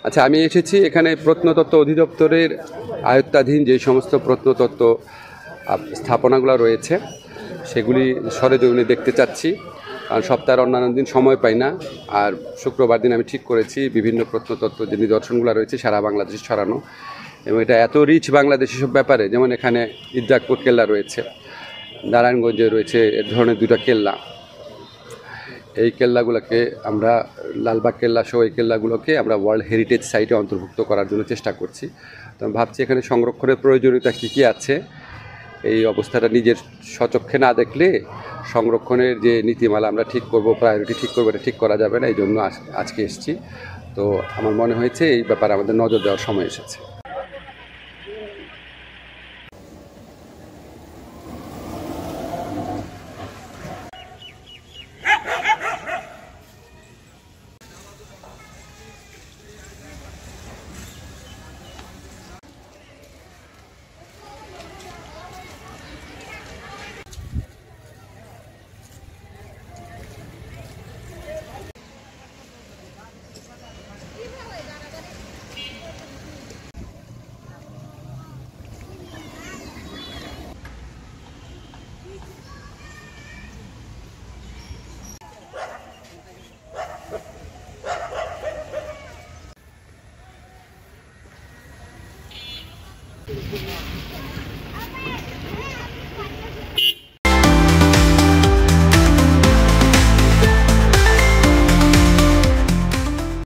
আচ্ছা, আমি এসেছি এখানে প্রত্নতত্ত্ব অধিদপ্তরের আয়ত্তাধীন যে সমস্ত প্রত্নতত্ত্ব স্থাপনাগুলো রয়েছে সেগুলি সরেজমিনে দেখতে চাচ্ছি, কারণ সপ্তাহের অন্যান্য দিন সময় পাই না। আর শুক্রবার দিন আমি ঠিক করেছি বিভিন্ন প্রত্নতত্ত্ব যে নিদর্শনগুলো রয়েছে সারা বাংলাদেশে ছড়ানো, এবং এটা এত রিচ বাংলাদেশি সব ব্যাপারে, যেমন এখানে ইদ্রাকপুর কেল্লা রয়েছে, নারায়ণগঞ্জে রয়েছে এ ধরনের 2টা কেল্লা। এই কেল্লাগুলোকে আমরা, লালবাগ কেল্লা সহ এই কেল্লাগুলোকে আমরা ওয়ার্ল্ড হেরিটেজ সাইটে অন্তর্ভুক্ত করার জন্য চেষ্টা করছি। তো আমি ভাবছি এখানে সংরক্ষণের প্রয়োজনীয়তা কী কী আছে, এই অবস্থাটা নিজের স্বচক্ষে না দেখলে সংরক্ষণের যে নীতিমালা আমরা ঠিক করব, প্রায়োরিটি ঠিক করবো, এটা ঠিক করা যাবে না। এই জন্য আজকে এসেছি। তো আমার মনে হয়েছে এই ব্যাপারে আমাদের নজর দেওয়ার সময় এসেছে।